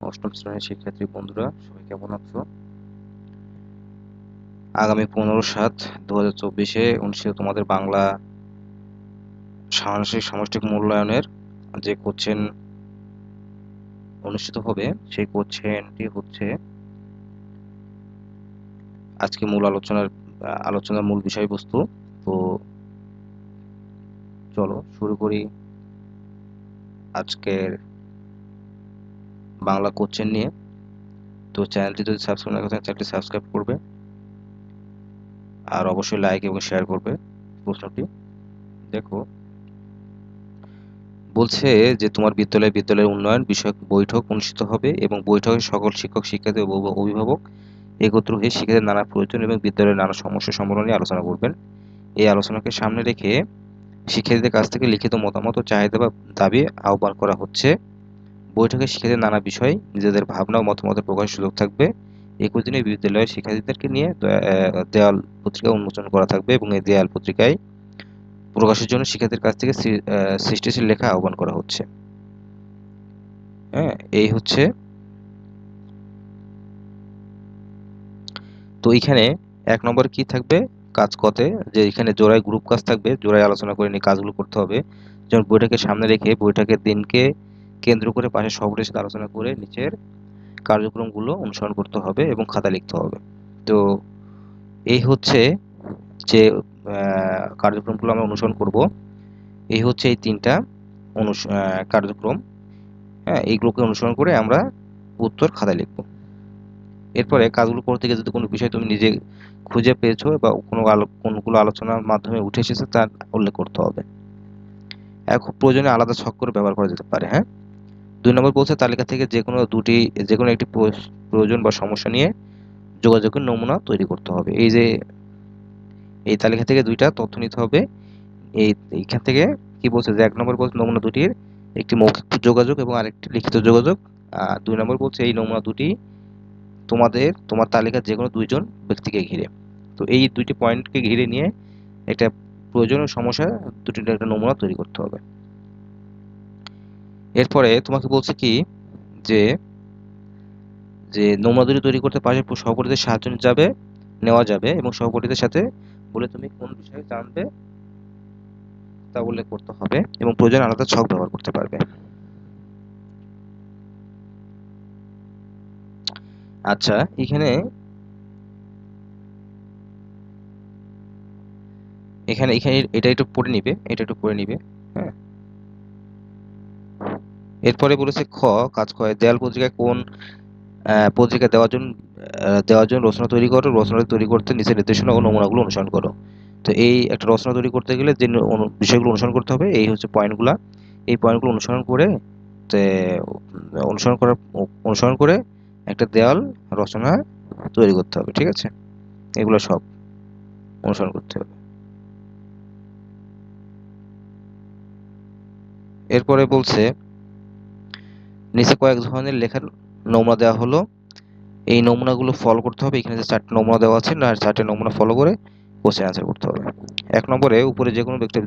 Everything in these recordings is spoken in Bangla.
অষ্টম শ্রেণীর শিক্ষার্থী বন্ধুরা সবাই কেমন আছো? আগামী 15/7/2024 অনুষ্ঠিত তোমাদের বাংলা ষান্মাসিক সামষ্টিক মূল্যায়নের যে কোশ্চেন অনুষ্ঠিত হবে সেই কোশ্চেনটি হচ্ছে আজকে মূল আলোচনার মূল বিষয়বস্তু। তো চলো শুরু করি আজকের বাংলা কোশ্চেন নিয়ে। তো চ্যানেলটি যদি সাবস্ক্রাইব না করেন চ্যানেলটি সাবস্ক্রাইব করবে আর অবশ্যই লাইক এবং শেয়ার করবে। প্রশ্নটি দেখো, বলছে যে তোমার বিদ্যালয়ের উন্নয়ন বিষয়ক বৈঠক অনুষ্ঠিত হবে এবং বৈঠকে সকল শিক্ষক শিক্ষার্থী ও অভিভাবক একত্র হয়ে শিক্ষার্থীদের নানা প্রয়োজন এবং বিদ্যালয়ের নানা সমস্যা সমাধান নিয়ে আলোচনা করবেন। এই আলোচনাকে সামনে রেখে শিক্ষার্থীদের কাছ থেকে লিখিত মতামত ও চাহিদা বা দাবি আহ্বান করা হচ্ছে। বৈঠকে শিক্ষার্থীদের নানা বিষয় নিজেদের ভাবনা ও মতামতের প্রকাশের সুযোগ থাকবে। 21 দিনে বিদ্যালয়ের শিক্ষার্থীদেরকে নিয়ে দেওয়াল পত্রিকা উন্মোচন করা থাকবে এবং এই দেওয়াল পত্রিকায় প্রকাশের জন্য শিক্ষার্থীদের কাছ থেকে সৃষ্টিশীল লেখা আহ্বান করা হচ্ছে। হ্যাঁ, এই হচ্ছে। তো এখানে 1 নম্বর কি থাকবে কাজ কতে, যে এখানে জোড়ায় গ্রুপ কাজ থাকবে, জোড়ায় আলোচনা করে নিয়ে কাজগুলো করতে হবে। যেমন বৈঠকের সামনে রেখে বৈঠকের দিনকে কেন্দ্র করে পাশের সভাপতির সাথে আলোচনা করে নিচের কার্যক্রমগুলো অনুসরণ করতে হবে এবং খাতা লিখতে হবে। তো এই হচ্ছে যে কার্যক্রমগুলো আমরা অনুসরণ করব। এই হচ্ছে এই 3টা কার্যক্রম। হ্যাঁ, এইগুলোকে অনুসরণ করে আমরা উত্তর খাতায় লিখব। এরপরে কাজগুলো করতে গিয়ে যদি কোনো বিষয় তুমি নিজে খুঁজে পেয়েছো বা কোনগুলো আলোচনার মাধ্যমে উঠে এসেছে তার উল্লেখ করতে হবে। এখন প্রয়োজনে আলাদা ছক করে ব্যবহার করা যেতে পারে। হ্যাঁ, 2 নম্বর বলছে তালিকা থেকে যে কোনো একটি প্রয়োজন বা সমস্যা নিয়ে যোগাযোগের নমুনা তৈরি করতে হবে। এই যে এই তালিকা থেকে 2টা তথ্য নিতে হবে। এইখান থেকে কি বলছে যে 1 নম্বর বলছে নমুনা দুটির একটি মৌখিক যোগাযোগ এবং আরেকটি লিখিত যোগাযোগ। আর 2 নম্বর বলছে এই নমুনা দুটি তোমার তালিকার যে কোনো 2জন ব্যক্তিকে ঘিরে। তো এই 2টি পয়েন্টকে ঘিরে নিয়ে একটা প্রয়োজনীয় সমস্যা দুটির একটা নমুনা তৈরি করতে হবে। এরপরে তোমাকে বলছে কি যে যে নমুনা দুটি তৈরি করতে পাশে সহপাঠীদের সাহায্য নেওয়া যাবে এবং সহপাঠীদের সাথে বলে তুমি কোন বিষয়ে জানবে তা উল্লেখ করতে হবে এবং প্রয়োজনে আলাদা ছক ব্যবহার করতে পারবে। আচ্ছা, এখানে এখানে এখানে এটা একটু পড়ে নিবে। হ্যাঁ, এরপরে বলেছে কাজ খ দেয়াল পত্রিকায় কোন পত্রিকা দেওয়ার জন্য রচনা তৈরি করো। রচনা তৈরি করতে নিচের নির্দেশনা ও নমুনাগুলো অনুসরণ করো। তো এই একটা রচনা তৈরি করতে গেলে যে বিষয়গুলো অনুসরণ করতে হবে এই হচ্ছে পয়েন্টগুলা। এই পয়েন্টগুলো অনুসরণ করে তে অনুসরণ করার অনুসরণ করে একটা দেওয়াল রচনা তৈরি করতে হবে। ঠিক আছে, এগুলো সব অনুসরণ করতে হবে। এরপরে বলছে নিচে কয়েক ধরনের লেখার নমুনা দেওয়া হলো। এই নমুনাগুলো ফলো করতে হবে। এখানে যে 4টা নমুনা দেওয়া আছে না, 4টে নমুনা ফলো করে কোশ্চেন আনসার করতে হবে। 1 নম্বরে উপরে যে কোনো ব্যক্তি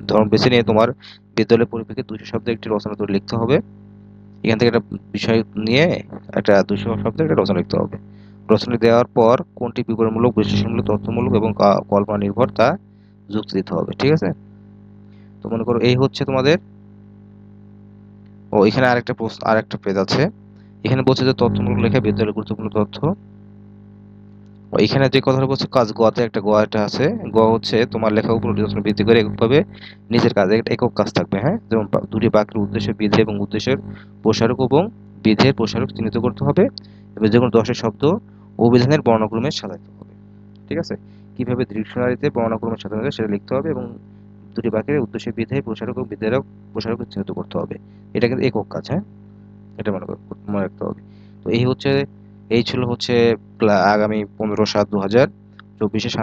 ধরন বেছে নিয়ে তোমার বিদ্যালয়ের পরিপ্রেক্ষিতে 200 শব্দের একটি রচনা তৈরি লিখতে হবে। এখান থেকে একটা বিষয় নিয়ে একটা 200 শব্দের একটা রচনা লিখতে হবে। রচনা দেওয়ার পর কোনটি বিবরণমূলক, বিশ্লেষণমূলক, তথ্যমূলক এবং কল্পনা নির্ভর তা যুক্তি দিতে হবে। ঠিক আছে, তো মনে করো এই হচ্ছে তোমাদের। এখানে আরেকটা পেজ আছে। এখানে বলছে যে তথ্যমূলক লেখা বিদ্যালয়ের গুরুত্বপূর্ণ তথ্য। এখানে যে কথাটা বলছে কাজ গতে একটা এটা আছে। হচ্ছে তোমার লেখার উপর ভিত্তি করে এককভাবে নিজের কাজ একটা একক কাজ থাকবে। হ্যাঁ, যেমন দুটি বাক্যের উদ্দেশ্য বিধেয় এবং উদ্দেশ্যের প্রসারক এবং বিধেয়ের প্রসারক চিহ্নিত করতে হবে এবং যে কোনো 10টি শব্দ অভিধানের বর্ণক্রমে সাজাতে হবে। ঠিক আছে, কিভাবে ডিকশনারিতে বর্ণক্রমে সাজানো যায় সেটা লিখতে হবে এবং দুটি বাক্যের উদ্দেশ্য বিধেয় প্রসারক এবং বিধেয়ক প্রসারক চিহ্নিত করতে হবে। এটা কিন্তু একক কাজ। হ্যাঁ, এটা মনে রাখতে হবে। তো এই ছিল হচ্ছে আগামী 15/7/2024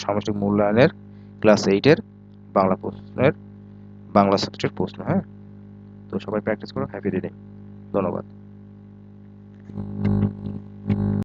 সামষ্টিক মূল্যায়নের ক্লাস 8-এর বাংলা সাবজেক্টের প্রশ্ন। হ্যাঁ, তো সবাই প্র্যাকটিস করো। Happy reading. ধন্যবাদ।